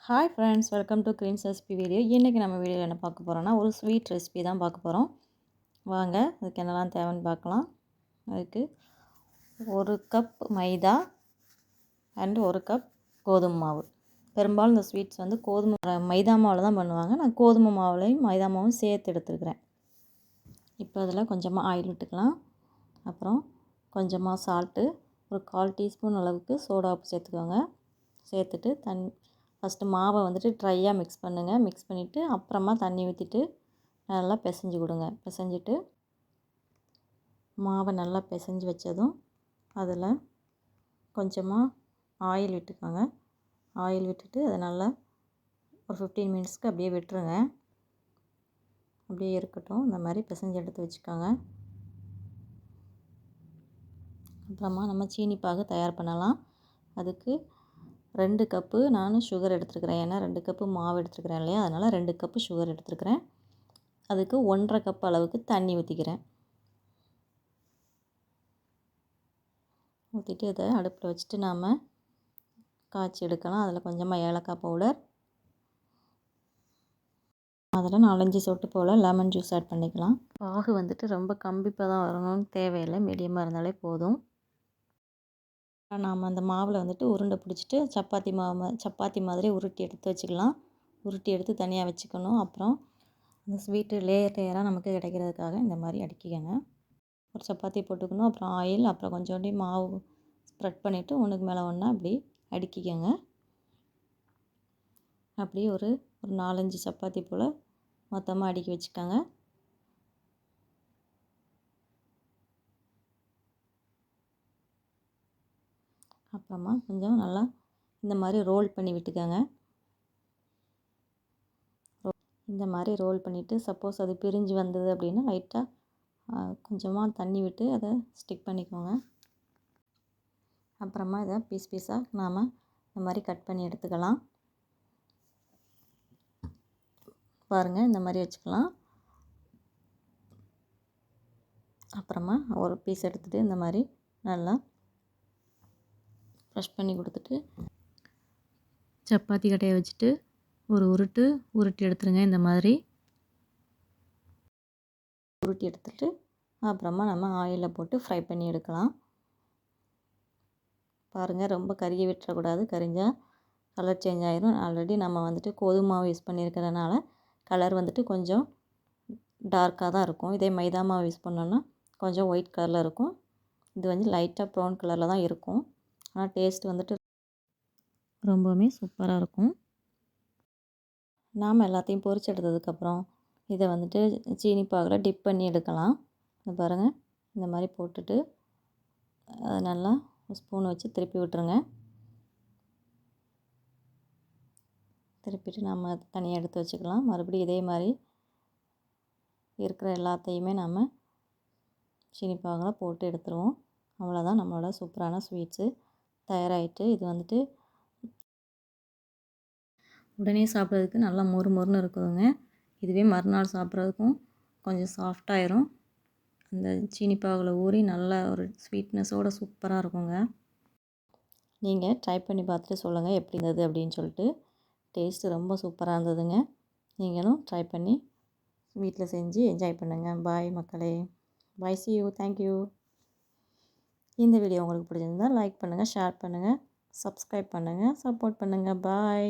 Hi friends, welcome to greens recipe video. இன்றைக்கி நம்ம வீடியோவில் என்ன பார்க்க போகிறோன்னா ஒரு ஸ்வீட் ரெசிபி தான் பார்க்க போகிறோம். வாங்க அதுக்கு என்னெல்லாம் தேவைன்னு பார்க்கலாம். அதுக்கு 1 கப் மைதா அண்ட் 1 கப் கோதுமை மாவு. பெரும்பாலும் இந்த ஸ்வீட்ஸ் வந்து மைதா மாவில் தான் பண்ணுவாங்க. நான் கோதுமை மாவுலையும் மைதா மாவும் சேர்த்து எடுத்துருக்கிறேன். இப்போ அதில் கொஞ்சமாக ஆயில் விட்டுக்கலாம். அப்புறம் கொஞ்சமாக சால்ட்டு, ஒரு 1/4 டீஸ்பூன் அளவுக்கு சோடா உப்பு சேர்த்துக்கோங்க. சேர்த்துட்டு ஃபஸ்ட்டு மாவை வந்துட்டு ட்ரையாக மிக்ஸ் பண்ணுங்கள். மிக்ஸ் பண்ணிவிட்டு அப்புறமா தண்ணி ஊற்றிட்டு நல்லா பிசைஞ்சு கொடுங்க. பிசைஞ்சிட்டு மாவை நல்லா பிசைஞ்சு வச்சதும் அதில் கொஞ்சமாக ஆயில் விட்டுக்கோங்க. ஆயில் விட்டுட்டு அதை நல்லா ஒரு 15 மினிட்ஸ்க்கு அப்படியே விட்டுருங்க. அப்படியே இருக்கட்டும். இந்த மாதிரி பிசைஞ்சு எடுத்து வச்சுக்கோங்க. அப்புறமா நம்ம சீனி பாகு தயார் பண்ணலாம். அதுக்கு 2 கப்பு நான் சுகர் எடுத்துருக்கிறேன். ஏன்னா 2 கப்பு மாவு எடுத்துருக்கிறேன் இல்லையா, அதனால் 2 கப்பு சுகர் எடுத்துருக்கிறேன். அதுக்கு 1.5 கப் அளவுக்கு தண்ணி ஊற்றிக்கிறேன். ஊற்றிட்டு இதை அடுப்பில் வச்சுட்டு நாம் காய்ச்சி எடுக்கலாம். அதில் கொஞ்சமாக ஏலக்காய் பவுடர், அதில் 4-5 சொட்டு போல் லெமன் ஜூஸ் ஆட் பண்ணிக்கலாம். பாகு வந்துட்டு ரொம்ப கம்பிப்பாக தான் வரணும்னு தேவையில்லை, மீடியமாக இருந்தாலே போதும். நாம் அந்த மாவில் வந்துட்டு உருண்டை பிடிச்சிட்டு சப்பாத்தி மாதிரி உருட்டி எடுத்து வச்சுக்கலாம். உருட்டி எடுத்து தனியாக வச்சுக்கணும். அப்புறம் அந்த ஸ்வீட்டு லேயராக நமக்கு கிடைக்கிறதுக்காக இந்த மாதிரி அடுக்கிக்கங்க. ஒரு சப்பாத்தி போட்டுக்கணும். அப்புறம் ஆயில், அப்புறம் கொஞ்சோண்டி மாவு ஸ்ப்ரெட் பண்ணிவிட்டு ஒன்றுக்கு மேலே ஒன்றா அப்படி அடுக்கிக்கங்க. அப்படியே ஒரு 4-5 சப்பாத்தி போல் மொத்தமாக அடுக்கி வச்சுக்கோங்க. அப்புறமா கொஞ்சம் நல்லா இந்த மாதிரி ரோல் பண்ணி விட்டுக்கோங்க. இந்த மாதிரி ரோல் பண்ணிவிட்டு சப்போஸ் அது பிரிஞ்சு வந்தது அப்படின்னா லைட்டாக கொஞ்சமாக தண்ணி விட்டு அதை ஸ்டிக் பண்ணிக்கோங்க. அப்புறமா இதை பீஸாக நாம் இந்த மாதிரி கட் பண்ணி எடுத்துக்கலாம். பாருங்கள், இந்த மாதிரி வச்சுக்கலாம். அப்புறமா ஒரு பீஸ் எடுத்துகிட்டு இந்த மாதிரி நல்லா ப்ரெஷ் பண்ணி கொடுத்துட்டு சப்பாத்தி கட்டையை வச்சுட்டு ஒரு உருட்டி எடுத்துருங்க. இந்த மாதிரி உருட்டி எடுத்துட்டு அப்புறமா நம்ம ஆயிலில் போட்டு ஃப்ரை பண்ணி எடுக்கலாம். பாருங்கள், ரொம்ப கருகி விட்டுறக்கூடாது. கரிஞ்சால் கலர் சேஞ்ச் ஆகிரும். ஆல்ரெடி நம்ம வந்துட்டு கோதுமை மாவு யூஸ் பண்ணியிருக்கிறதுனால கலர் வந்துட்டு கொஞ்சம் டார்க்காக தான் இருக்கும். இதே மைதா மாவு யூஸ் பண்ணோன்னா கொஞ்சம் ஒயிட் கலரில் இருக்கும். இது வந்து லைட்டாக ப்ரௌன் கலரில் தான் இருக்கும். ஆனால் டேஸ்ட் வந்துட்டு ரொம்பவுமே சூப்பராக இருக்கும். நாம் எல்லாத்தையும் பொரிச்சு எடுத்ததுக்கப்புறம் இதை வந்துட்டு சீனி பாகில் டிப் பண்ணி எடுக்கலாம். பாருங்கள், இந்த மாதிரி போட்டுட்டு அதை நல்லா ஸ்பூன் வச்சு திருப்பி விட்டுருங்க. திருப்பிட்டு நம்ம தனியாக எடுத்து வச்சுக்கலாம். மறுபடியும் இதே மாதிரி இருக்கிற எல்லாத்தையுமே நம்ம சீனி பாகில் போட்டு எடுத்துருவோம். அவ்வளோதான், நம்மளோட சூப்பரான ஸ்வீட்ஸு தயாராகிட்டு. இது வந்துட்டு உடனே சாப்பிட்றதுக்கு நல்லா மொறு மொறுன்னு இருக்குதுங்க. இதுவே மறுநாள் சாப்பிட்றதுக்கும் கொஞ்சம் சாஃப்டாயிரும். அந்த சீனி பாகில் ஊறி நல்ல ஒரு ஸ்வீட்னஸோடு சூப்பராக இருக்குங்க. நீங்கள் ட்ரை பண்ணி பார்த்துட்டு சொல்லுங்கள் எப்படி இருந்தது அப்படின்னு சொல்லிட்டு. டேஸ்ட்டு ரொம்ப சூப்பராக இருந்ததுங்க. நீங்களும் ட்ரை பண்ணி வீட்டில் செஞ்சு என்ஜாய் பண்ணுங்கள். பாய் மக்களே. பாய், see you, thank you. இந்த வீடியோ உங்களுக்கு பிடிச்சிருந்தால் லைக் பண்ணுங்கள், ஷேர் பண்ணுங்கள், சப்ஸ்கிரைப் பண்ணுங்கள், சப்போர்ட் பண்ணுங்கள். பாய்.